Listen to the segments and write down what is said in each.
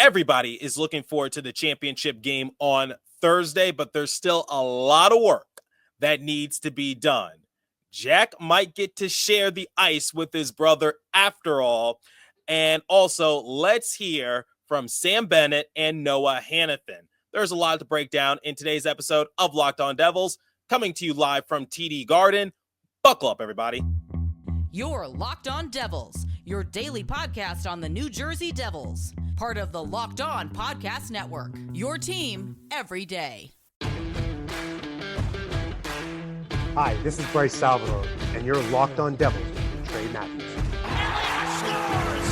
everybody is looking forward to the championship game on Thursday, but there's still a lot of work that needs to be done. Jack might get to share the ice with his brother after all. And also, let's hear from Sam Bennett and Noah Hanifin. There's a lot to break down in today's episode of Locked On Devils, coming to you live from TD Garden. Buckle up, everybody. You're Locked On Devils, your daily podcast on the New Jersey Devils. Part of the Locked On Podcast Network, your team every day. Hi, this is Bryce Salvador, and you're Locked On Devils with Trey Matthews. Elliott scores!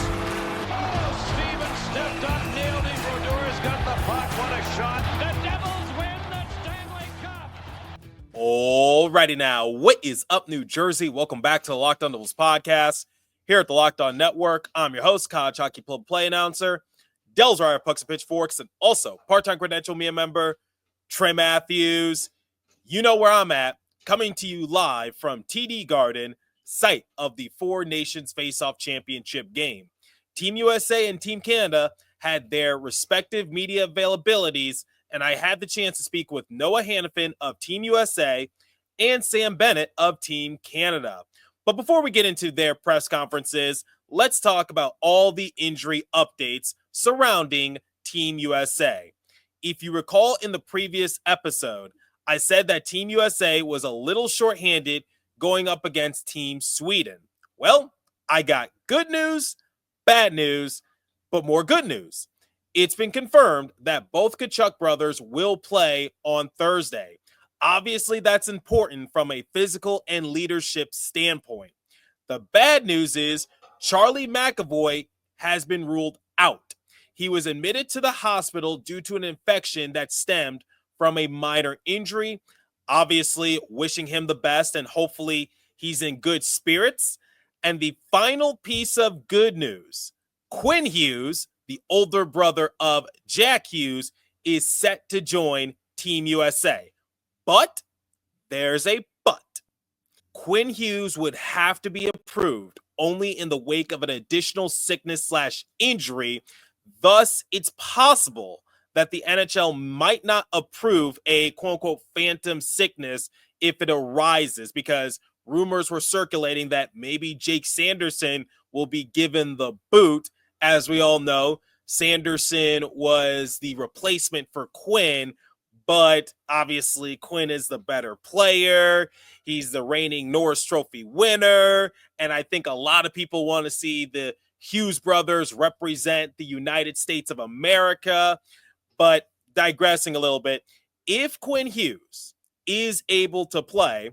Oh, Steven stepped up, nailed it. Brodor's got the puck. What a shot. The Devils win the Stanley Cup. Alrighty now, what is up, New Jersey? Welcome back to the Locked On Devils podcast here at the Locked On Network. I'm your host, college hockey play announcer, Devils Writer, Pucks and Pitchforks, and also part-time credential media member, Trey Matthews. You know where I'm at. Coming to you live from TD Garden, site of the Four Nations Face-Off Championship game. Team USA and Team Canada had their respective media availabilities, and I had the chance to speak with Noah Hanifin of Team USA and Sam Bennett of Team Canada. But before we get into their press conferences, let's talk about all the injury updates surrounding Team USA. If you recall in the previous episode, I said that Team USA was a little shorthanded going up against Team Sweden. Well, I got good news, bad news, but more good news. It's been confirmed that both Tkachuk brothers will play on Thursday. Obviously, that's important from a physical and leadership standpoint. The bad news is Charlie McAvoy has been ruled out. He was admitted to the hospital due to an infection that stemmed from a minor injury. Obviously, wishing him the best, and hopefully he's in good spirits. And the final piece of good news, Quinn Hughes, the older brother of Jack Hughes, is set to join Team USA. But there's a but. Quinn Hughes would have to be approved only in the wake of an additional sickness/injury. Thus, it's possible that the NHL might not approve a quote-unquote phantom sickness if it arises, because rumors were circulating that maybe Jake Sanderson will be given the boot. As we all know, Sanderson was the replacement for Quinn, but obviously Quinn is the better player. He's the reigning Norris Trophy winner, and I think a lot of people want to see the Hughes brothers represent the United States of America. But digressing a little bit, if Quinn Hughes is able to play,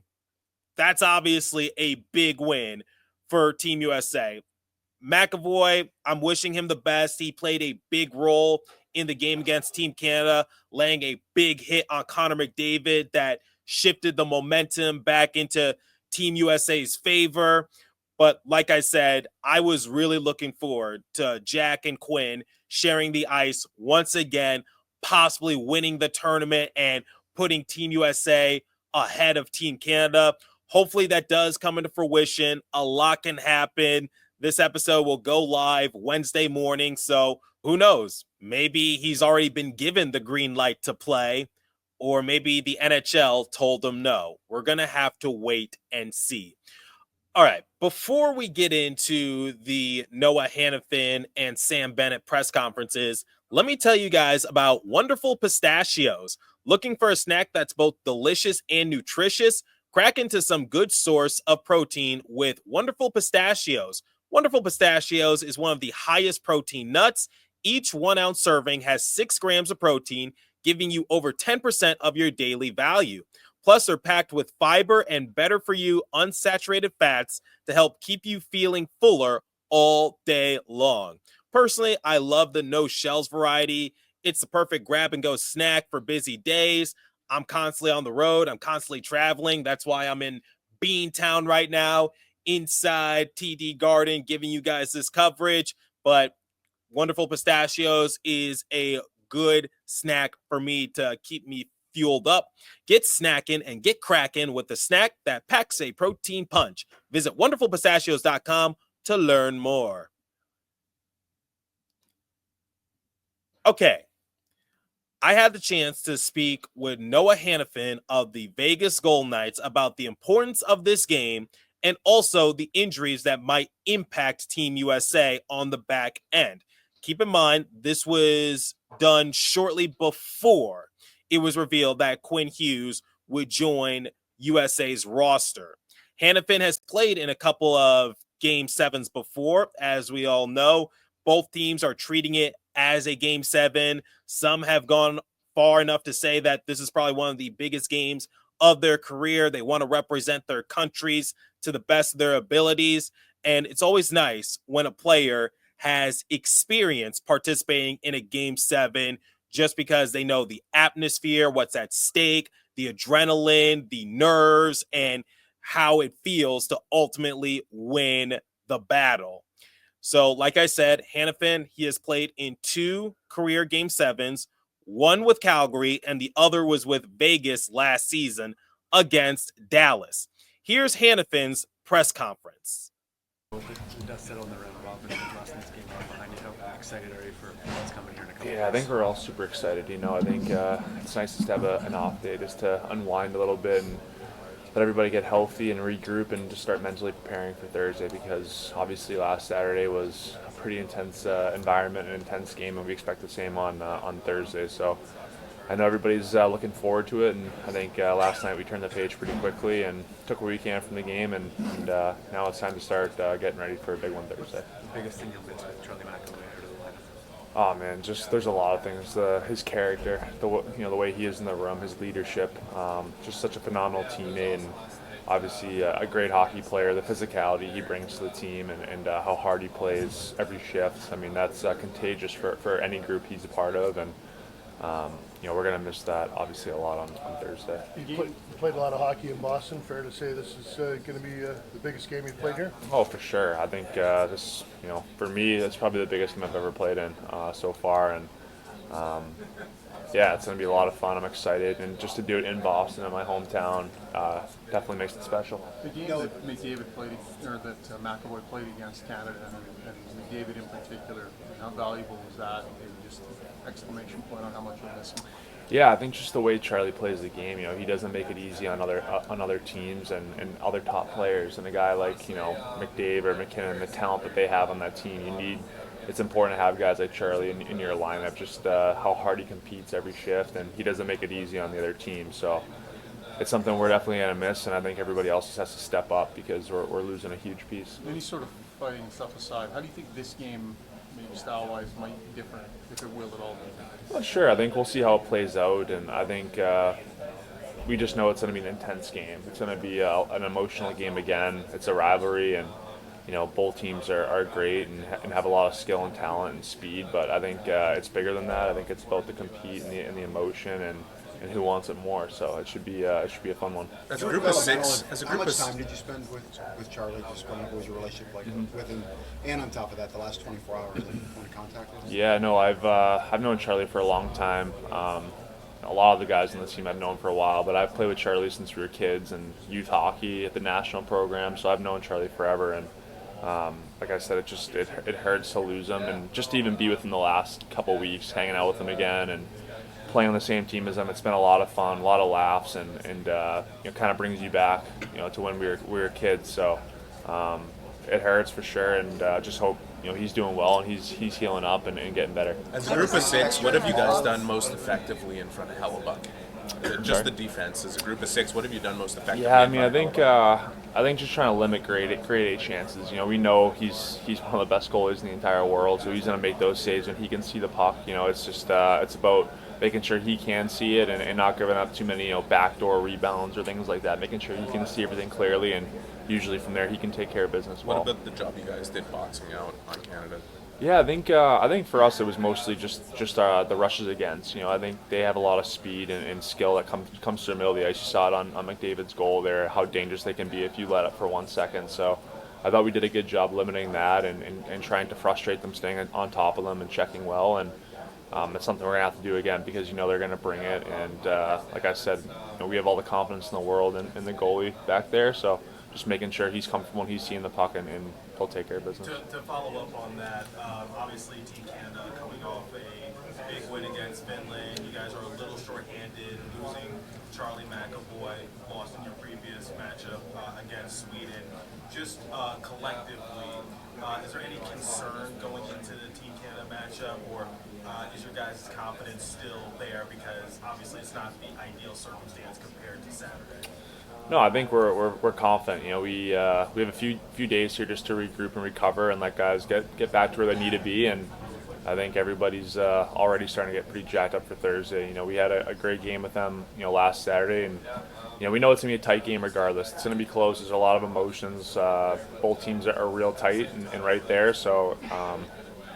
that's obviously a big win for Team USA. McAvoy, I'm wishing him the best. He played a big role in the game against Team Canada, laying a big hit on Connor McDavid that shifted the momentum back into Team USA's favor. But like I said, I was really looking forward to Jack and Quinn sharing the ice once again, possibly winning the tournament and putting Team USA ahead of Team Canada. Hopefully that does come into fruition. A lot can happen. This episode will go live Wednesday morning, so who knows? Maybe he's already been given the green light to play, or maybe the NHL told him no. We're going to have to wait and see. All right, before we get into the Noah Hanifin and Sam Bennett press conferences, let me tell you guys about Wonderful Pistachios. Looking for a snack that's both delicious and nutritious? Crack into some good source of protein with Wonderful Pistachios. Wonderful Pistachios is one of the highest protein nuts. Each 1 ounce serving has 6 grams of protein, giving you over 10% of your daily value. Plus, they're packed with fiber and better-for-you unsaturated fats to help keep you feeling fuller all day long. Personally, I love the no shells variety. It's the perfect grab-and-go snack for busy days. I'm constantly on the road. I'm constantly traveling. That's why I'm in Beantown right now, inside TD Garden, giving you guys this coverage. But Wonderful Pistachios is a good snack for me to keep me fueled up. Get snackin and get crackin with the snack that packs a protein punch. Visit wonderfulpistachios.com to learn more. Okay. I had the chance to speak with Noah Hanifin of the Vegas Golden Knights about the importance of this game and also the injuries that might impact Team USA on the back end. Keep in mind, this was done shortly before it was revealed that Quinn Hughes would join USA's roster. Hanifin has played in a couple of Game 7s before, as we all know. Both teams are treating it as a Game 7. Some have gone far enough to say that this is probably one of the biggest games of their career. They want to represent their countries to the best of their abilities. And it's always nice when a player has experience participating in a Game 7 just because they know the atmosphere, what's at stake, the adrenaline, the nerves, and how it feels to ultimately win the battle. So, like I said, Hanifin, he has played in 2 career Game 7s, one with Calgary and the other was with Vegas last season against Dallas. Here's Hanifin's press conference. The dust settled in the round robin and last night's game right behind you. How excited are you for what's coming here in a couple Yeah, I think we're all super excited. I think it's nice just to have an off day just to unwind a little bit and let everybody get healthy and regroup and just start mentally preparing for Thursday, because obviously last Saturday was a pretty intense environment, an intense game, and we expect the same on Thursday. So I know everybody's looking forward to it, and I think last night we turned the page pretty quickly and took what we can from the game, and now it's time to start getting ready for a big one Thursday. The biggest thing you'll miss with Charlie McAvoy out of the lineup? Oh man, just there's a lot of things. His character, the way he is in the room, his leadership, just such a phenomenal teammate, and obviously a great hockey player. The physicality he brings to the team, and how hard he plays every shift. I mean, that's contagious for any group he's a part of, and we're gonna miss that obviously a lot on Thursday. You played a lot of hockey in Boston. Fair to say this is going to be the biggest game you've played here? Oh, for sure. I think this, for me, it's probably the biggest game I've ever played in so far, and it's going to be a lot of fun. I'm excited, and just to do it in Boston, in my hometown, definitely makes it special. The game that McDavid played, or that McAvoy played against Canada, and McDavid in particular, how valuable was that? And just exclamation point on how much you miss him. Yeah, I think just the way Charlie plays the game, he doesn't make it easy on other teams and other top players. And a guy like McDavid or McKinnon, the talent that they have on that team, it's important to have guys like Charlie in your lineup. Just how hard he competes every shift, and he doesn't make it easy on the other team. So it's something we're definitely gonna miss, and I think everybody else just has to step up because we're losing a huge piece. Any sort of fighting stuff aside, how do you think this game, maybe style-wise, might be different, if it will at all? Well, sure. I think we'll see how it plays out, and I think we just know it's going to be an intense game. It's going to be an emotional game again. It's a rivalry, and both teams are great and have a lot of skill and talent and speed. But I think it's bigger than that. I think it's about the compete and the emotion and who wants it more. So it should be a fun one. As a group of 6, how much time did you spend with Charlie? Just what was your relationship like with him? And on top of that, the last 24 hours, like point of contact with him? Yeah, no, I've known Charlie for a long time. A lot of the guys on the team I've known for a while, but I've played with Charlie since we were kids and youth hockey at the national program. So I've known Charlie forever, and like I said, it hurts to lose him, and just to even be with him the last couple weeks, hanging out with him again and playing on the same team as him, it's been a lot of fun, a lot of laughs, and kind of brings you back, to when we were kids. So it hurts for sure, and just hope he's doing well and he's healing up and getting better. As a group of 6, what have you guys done most effectively in front of Hellebuck? Just the defense. As a group of 6, what have you done most effectively? Yeah, I mean, I think just trying to limit grade A chances. We know he's one of the best goalies in the entire world, so he's going to make those saves when he can see the puck. It's just it's about making sure he can see it and not giving up too many backdoor rebounds or things like that. Making sure he can see everything clearly, and usually from there he can take care of business well. What about the job you guys did boxing out on Canada? Yeah, I think for us it was mostly just the rushes against. I think they have a lot of speed and skill that comes to the middle of the ice. You saw it on McDavid's goal there, how dangerous they can be if you let up for 1 second. So I thought we did a good job limiting that and trying to frustrate them, staying on top of them and checking well. And it's something we're going to have to do again because they're going to bring it. And like I said, we have all the confidence in the world in the goalie back there. So just making sure he's comfortable when he's seeing the puck and he'll take care of business. To follow up on that, obviously Team Canada coming off a big Finland. You guys are a little shorthanded, losing Charlie McAvoy, lost in your previous matchup against Sweden. Just collectively, is there any concern going into the Team Canada matchup, or is your guys' confidence still there? Because obviously it's not the ideal circumstance compared to Saturday. No, I think we're confident. You know, we have a few days here just to regroup and recover and let guys get back to where they need to be. And I think everybody's already starting to get pretty jacked up for Thursday. You know, we had a great game with them, you know, last Saturday, and you know, we know it's gonna be a tight game regardless. It's gonna be close. There's a lot of emotions. Both teams are real tight and right there. So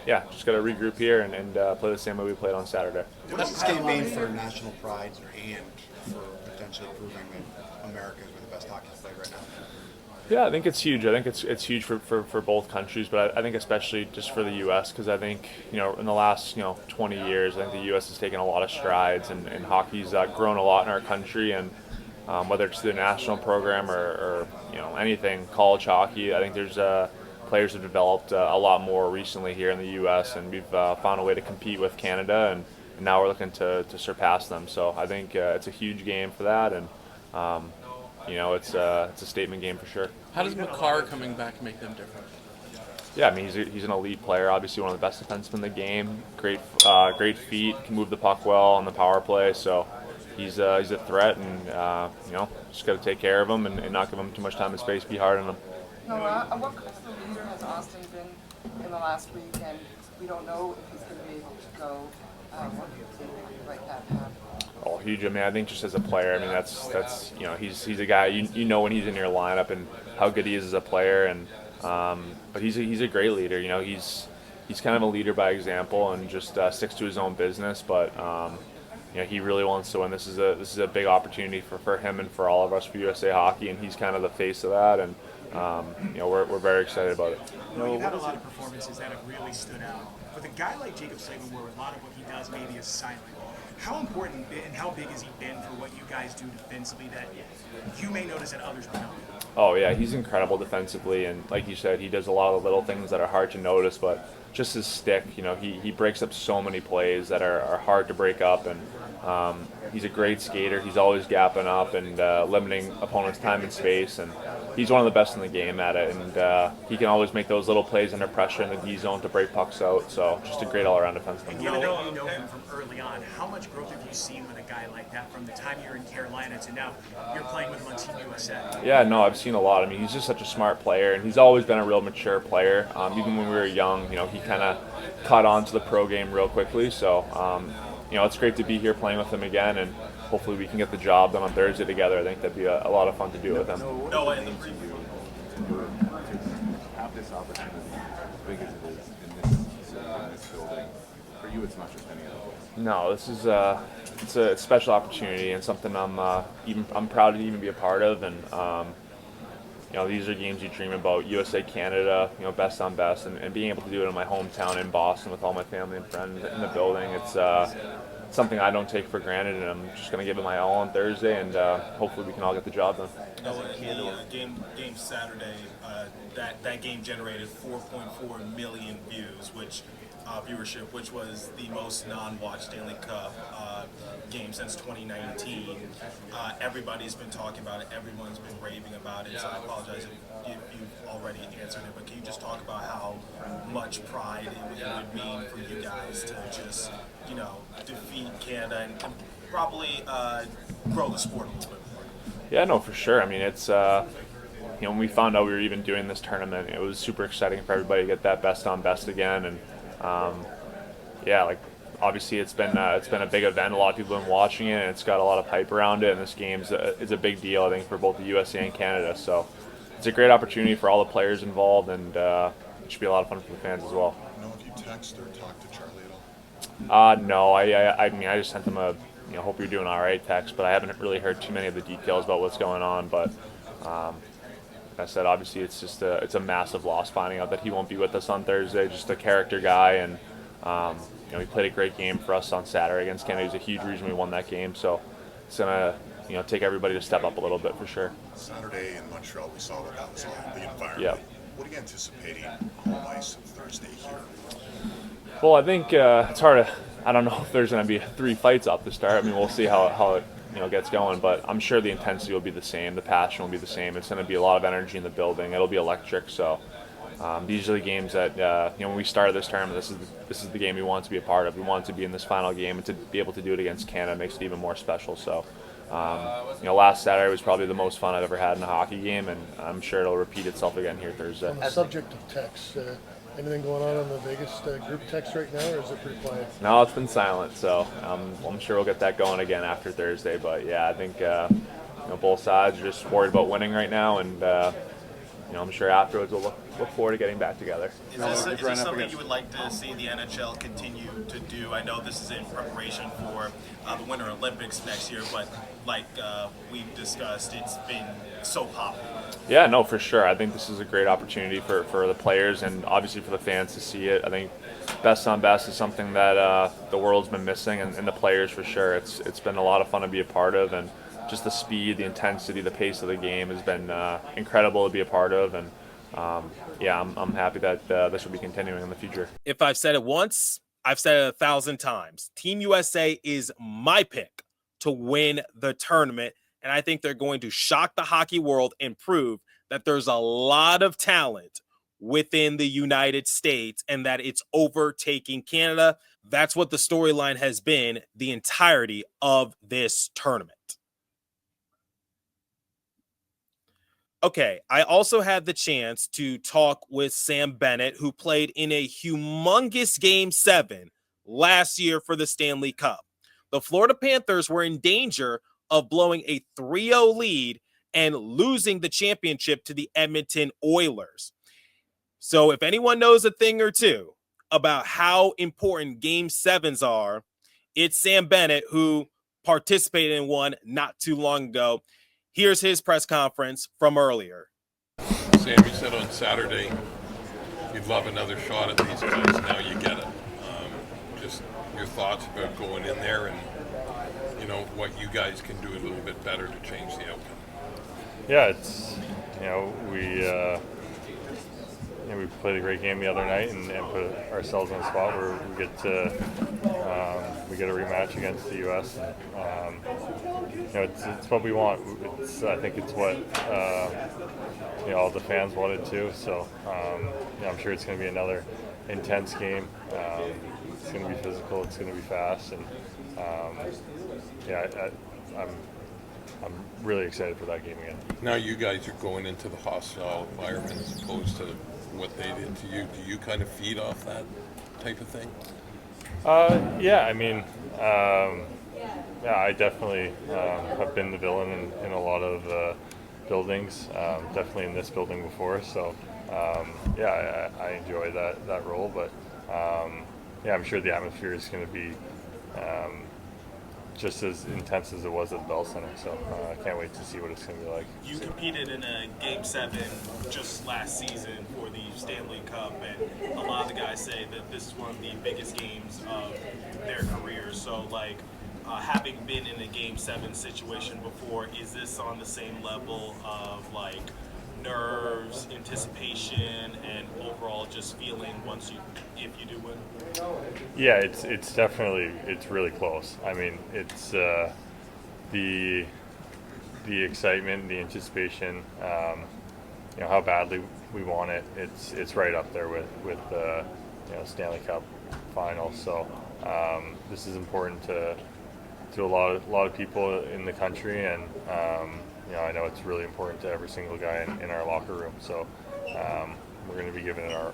yeah, just gotta regroup here and play the same way we played on Saturday. What does this game mean for national pride and for potentially proving that America is where the best hockey is played right now? Yeah, I think it's huge. I think it's huge for both countries, but I think especially just for the U.S. because I think, you know, in the last 20 years, I think the U.S. has taken a lot of strides and hockey's grown a lot in our country, and whether it's the national program or anything, college hockey, I think there's players have developed a lot more recently here in the U.S. and we've found a way to compete with Canada, and now we're looking to surpass them. So I think it's a huge game for that, and it's a statement game for sure. How does Makar coming back make them different? Yeah, I mean he's an elite player. Obviously one of the best defensemen in the game. Great feet, can move the puck well on the power play. So he's a threat, and just got to take care of him and not give him too much time and space. Be hard on him. Noah, what kind of leader has Austin been in the last week? And we don't know if he's going to be able to go. What do you think like that happen? Oh, huge. I mean, I think just as a player, I mean, that's he's a guy you know when he's in your lineup and how good he is as a player, and but he's a great leader. You know, he's kind of a leader by example and just sticks to his own business. But he really wants to win. This is a big opportunity for him and for all of us for USA Hockey, and he's kind of the face of that. And we're very excited about it. You've had a lot of performances that have really stood out. With a guy like Jacob Slavin, where a lot of what he does maybe is silent, how important and how big has he been for what you guys do defensively that you may notice that others may not? Oh yeah, he's incredible defensively, and like you said, he does a lot of little things that are hard to notice, but just his stick, he breaks up so many plays that are hard to break up, and he's a great skater. He's always gapping up and limiting opponents' time and space, and he's one of the best in the game at it, and he can always make those little plays under pressure in the D zone to break pucks out, so just a great all-around defenseman. Given that you know him from early on, how much growth have you seen with a guy like that from the time you're in Carolina to now you're playing with Team USA? Yeah, no, I've seen a lot. I mean, he's just such a smart player, and he's always been a real mature player. Even when we were young, he kind of caught on to the pro game real quickly, so it's great to be here playing with him again, and hopefully we can get the job done on Thursday together. I think that'd be a lot of fun to do it with him. No way in the preview. Have this opportunity, as big as it is in this building, for you it's not just any other place. No, this is it's a special opportunity and something I'm proud to even be a part of, and these are games you dream about. USA Canada, best on best, and being able to do it in my hometown in Boston with all my family and friends in the building, it's something I don't take for granted, and I'm just going to give it my all on Thursday, and hopefully we can all get the job done. Game Saturday, that game generated 4.4 million views, viewership, which was the most non-watch Stanley Cup game since 2019. Everybody's been talking about it. Everyone's been raving about it. So I apologize if you've already answered it, but can you just talk about how much pride it would mean for you guys to just, defeat Canada and probably grow the sport a little bit more? Yeah, no, for sure. I mean, it's when we found out we were even doing this tournament, it was super exciting for everybody to get that best on best again, and obviously it's been a big event. A lot of people have been watching it, and it's got a lot of hype around it, and this game is a big deal, I think, for both the USA and Canada. So it's a great opportunity for all the players involved, and it should be a lot of fun for the fans as well. Have you texted or talked to Charlie at all? No, I mean, I just sent him a hope you're doing all right text, but I haven't really heard too many of the details about what's going on. But like I said, obviously it's a massive loss finding out that he won't be with us on Thursday. Just a character guy, and he played a great game for us on Saturday against Canada. He's a huge reason we won that game. So it's gonna take everybody to step up a little bit for sure. Saturday in Montreal, we saw what that was like, the environment. Yeah. What are you anticipating home ice Thursday here? Well, I think it's hard I don't know if there's going to be 3 fights off the start. I mean, we'll see how it gets going, but I'm sure the intensity will be the same. The passion will be the same. It's going to be a lot of energy in the building. It'll be electric. So these are the games that when we started this tournament, this is the game we want to be a part of. We want to be in this final game, and to be able to do it against Canada makes it even more special. So last Saturday was probably the most fun I've ever had in a hockey game, and I'm sure it'll repeat itself again here Thursday. On the subject of text, anything going on the Vegas group text right now, or is it pretty quiet? No, it's been silent, so I'm sure we'll get that going again after Thursday. But yeah, I think both sides are just worried about winning right now, and I'm sure afterwards we'll look forward to getting back together. Is this something you would like to see the NHL continue to do? I know this is in preparation for the Winter Olympics next year, but like we've discussed, it's been so popular. Yeah, no, for sure. I think this is a great opportunity for the players and obviously for the fans to see it. I think best on best is something that the world's been missing, and the players for sure. It's been a lot of fun to be a part of, and just the speed, the intensity, the pace of the game has been incredible to be a part of, and I'm happy that this will be continuing in the future. If I've said it once, I've said it 1,000 times. Team USA is my pick to win the tournament, and I think they're going to shock the hockey world and prove that there's a lot of talent within the United States and that it's overtaking Canada. That's what the storyline has been the entirety of this tournament. Okay, I also had the chance to talk with Sam Bennett, who played in a humongous Game 7 last year for the Stanley Cup. The Florida Panthers were in danger of blowing a 3-0 lead and losing the championship to the Edmonton Oilers. So if anyone knows a thing or two about how important Game 7s are, it's Sam Bennett, who participated in one not too long ago. Here's his press conference from earlier. Sam, you said on Saturday you'd love another shot at these guys. Now you get it. Just your thoughts about going in there and, what you guys can do a little bit better to change the outcome. Yeah, it's, we played a great game the other night and put ourselves in a spot where we get a rematch against the U.S. It's what we want. I think it's what all the fans wanted too. So I'm sure it's going to be another intense game. It's going to be physical. It's going to be fast, and I'm really excited for that game again. Now you guys are going into the hostile environment as opposed to what they did to you. Do you kind of feed off that type of thing? I definitely have been the villain in a lot of buildings, definitely in this building before. So, I enjoy that role. But, I'm sure the atmosphere is going to be just as intense as it was at the Bell Center. So I can't wait to see what it's going to be like. You competed in a Game 7 just last season for the Stanley Cup, and a lot of the guys say that this is one of the biggest games of their careers. So, having been in a Game 7 situation before, is this on the same level of, nerves, anticipation, and overall just feeling if you do win? Yeah, it's definitely, it's really close. I mean, it's the excitement, the anticipation, how badly we want it. It's right up there with the Stanley Cup final. So this is important to a lot of people in the country, and I know it's really important to every single guy in our locker room. So we're going to be giving it our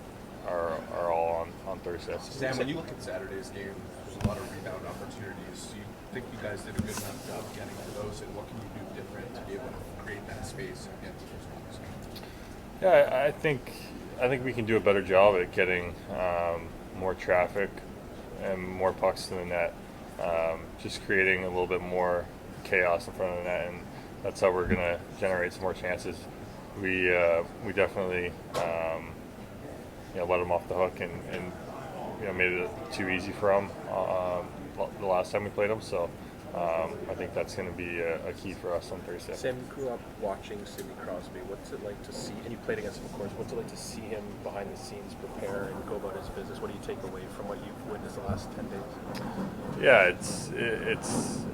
all on Thursday. Sam, when you look at Saturday's game, there's a lot of rebound opportunities. Do you think you guys did a good enough job getting to those, and what can you do different to be able to create that space and get to those points? Yeah, I think we can do a better job at getting more traffic and more pucks to the net. Just creating a little bit more chaos in front of the net, and that's how we're going to generate some more chances. We definitely let them off the hook and made it too easy for them the last time we played them. So I think that's going to be a key for us on Thursday. Sam, you grew up watching Sidney Crosby. What's it like to see, and you played against him, of course, what's it like to see him behind the scenes prepare and go about his business? What do you take away from what you've witnessed the last 10 days? Yeah, it's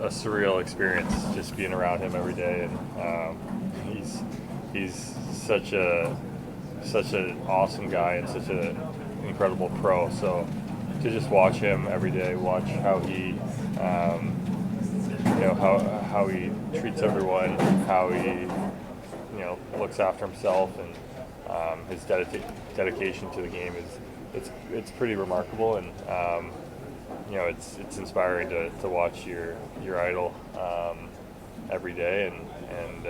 a surreal experience just being around him every day, and he's such an awesome guy and such an incredible pro. So to just watch him every day, watch how he how he treats everyone, how he looks after himself, and his dedication to the game it's pretty remarkable, and it's inspiring to watch your idol every day, and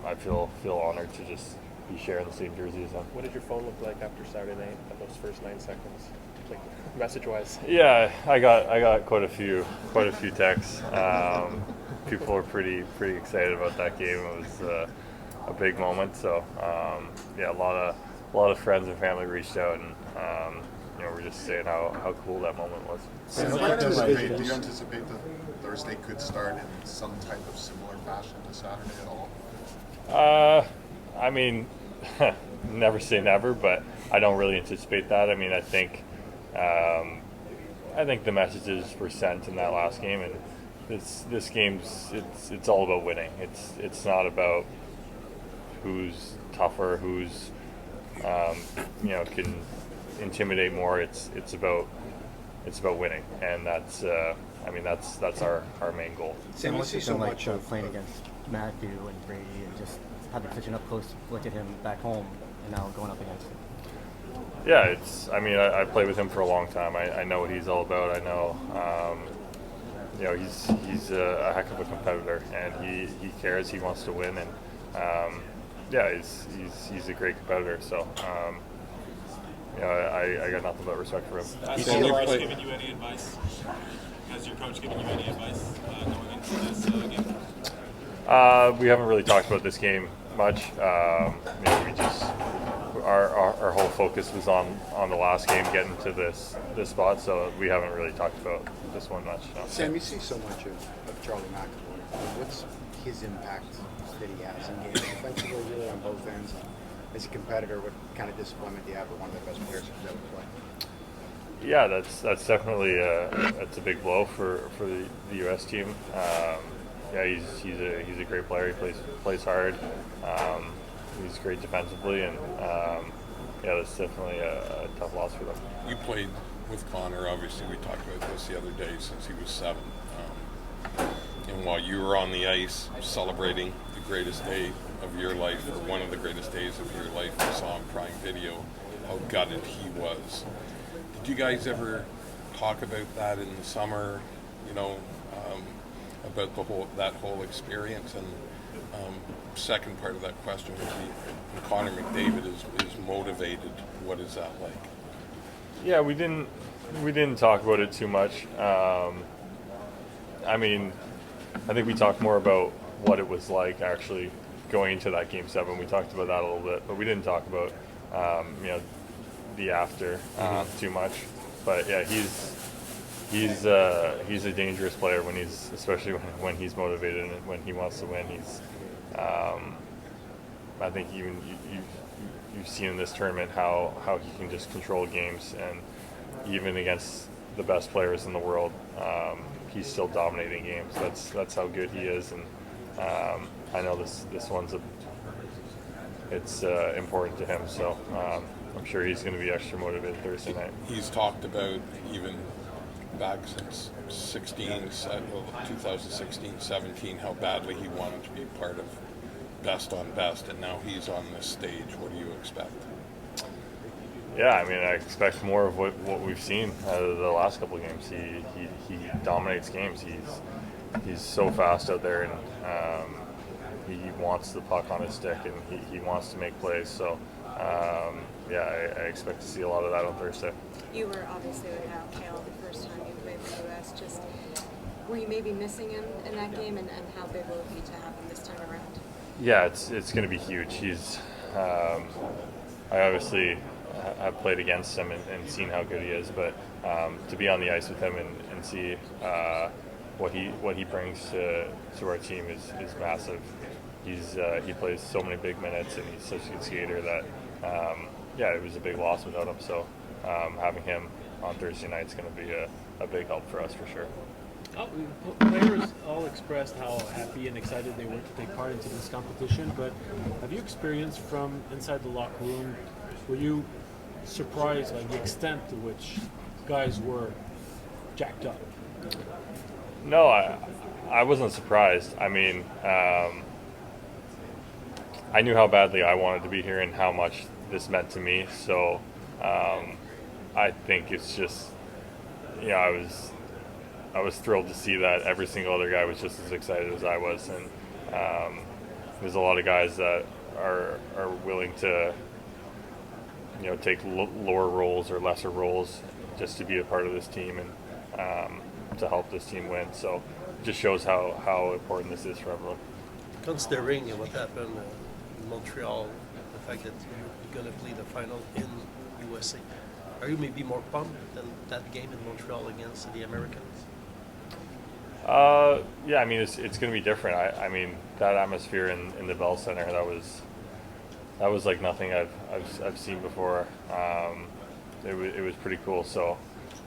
I feel honored to just be sharing the same jersey as him. What did your phone look like after Saturday night at those first 9 seconds, like message-wise? Yeah, I got quite a few texts. People were pretty excited about that game. It was a big moment. So yeah, a lot of friends and family reached out, and we're just saying how cool that moment was. Do you anticipate that Thursday could start in some type of similar fashion to Saturday at all? I mean, never say never, but I don't really anticipate that. I mean, I think the messages were sent in that last game, and this game's it's all about winning. It's not about who's tougher, who's can intimidate more. It's about winning, and that's our main goal. Sam, what's it been like playing against Matthew and Brady and just having such an up close look at him back home and now going up against him? Yeah, I played with him for a long time. I know what he's all about. I know, he's a heck of a competitor, and he cares. He wants to win, and he's a great competitor. So, I got nothing but respect for him. Has your coach given you any advice? Has your coach given you any advice going into this game? We haven't really talked about this game much. We just our whole focus was on the last game, getting to this spot. So we haven't really talked about this one much. No. Sam, you see so much of Charlie McAvoy. What's his impact that he has in games defensively, really on both ends? As a competitor, what kind of disappointment do you have with one of the best players who's ever played? Yeah, that's definitely that's a big blow for the U.S. team. He's a great player. He plays hard. He's great defensively, and that's definitely a tough loss for them. You played with Connor. Obviously, we talked about this the other day since he was 7. And while you were on the ice celebrating the greatest day of your life, or one of the greatest days of your life, we saw on Prime Video how gutted he was. Did you guys ever talk about that in the summer? About that whole experience? And second part of that question would be, when Connor McDavid is motivated, what is that like? Yeah, we didn't talk about it too much. I think we talked more about what it was like actually going into that Game 7. We talked about that a little bit, but we didn't talk about the after too much. But yeah, he's a dangerous player especially when he's motivated and when he wants to win. He's I think even you've seen in this tournament how he can just control games, and even against the best players in the world, he's still dominating games. That's how good he is, and I know this one's it's important to him. So I'm sure he's going to be extra motivated Thursday night. He's talked about even back since 2016-17 how badly he wanted to be part of best on best, and now he's on this stage. What do you expect? Yeah, I expect more of what we've seen out of the last couple of games. He dominates games. He's so fast out there, and he wants the puck on his stick, and he wants to make plays. So I expect to see a lot of that on Thursday. You were obviously without Kale the first time you played for the U.S. Just were you maybe missing him in that game, and how big will it be to have him this time around? Yeah, it's going to be huge. He's I obviously have played against him and seen how good he is, but to be on the ice with him and see what he brings to our team is massive. He plays so many big minutes, and he's such a good skater that it was a big loss without him. So having him on Thursday night is going to be a big help for us for sure. Players all expressed how happy and excited they were to take part into this competition, but have you experienced from inside the locker room, were you surprised by the extent to which guys were jacked up? No, I wasn't surprised. I mean, I knew how badly I wanted to be here and how much this meant to me, so I think it's just, I was thrilled to see that every single other guy was just as excited as I was, and there's a lot of guys that are willing to, take lower roles or lesser roles just to be a part of this team and to help this team win. So it just shows how important this is for everyone. Considering what happened in Montreal, the fact that you're going to play the final in USA, are you maybe more pumped than that game in Montreal against the Americans? Yeah, I mean, it's going to be different. I mean, that atmosphere in the Bell Center, that was like nothing I've seen before. It was pretty cool. So,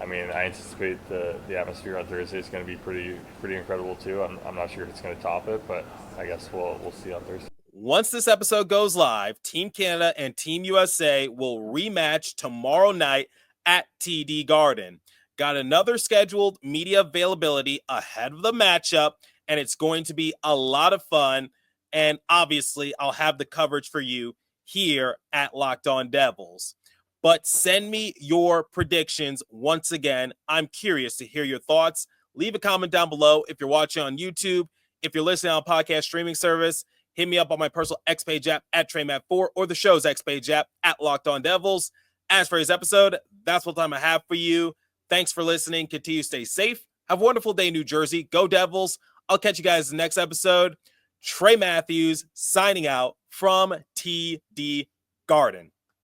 I mean, I anticipate the atmosphere on Thursday is going to be pretty incredible too. I'm not sure if it's going to top it, but I guess we'll see on Thursday. Once this episode goes live, Team Canada and Team USA will rematch tomorrow night at TD Garden. Got another scheduled media availability ahead of the matchup, and it's going to be a lot of fun. And obviously, I'll have the coverage for you here at Locked On Devils. But send me your predictions once again. I'm curious to hear your thoughts. Leave a comment down below if you're watching on YouTube. If you're listening on a podcast streaming service, hit me up on my personal X page app at TreyMatt4 or the show's X page app at Locked On Devils. As for his episode, that's what time I have for you. Thanks for listening. Continue to stay safe. Have a wonderful day, New Jersey. Go Devils. I'll catch you guys in the next episode. Trey Matthews signing out from TD Garden.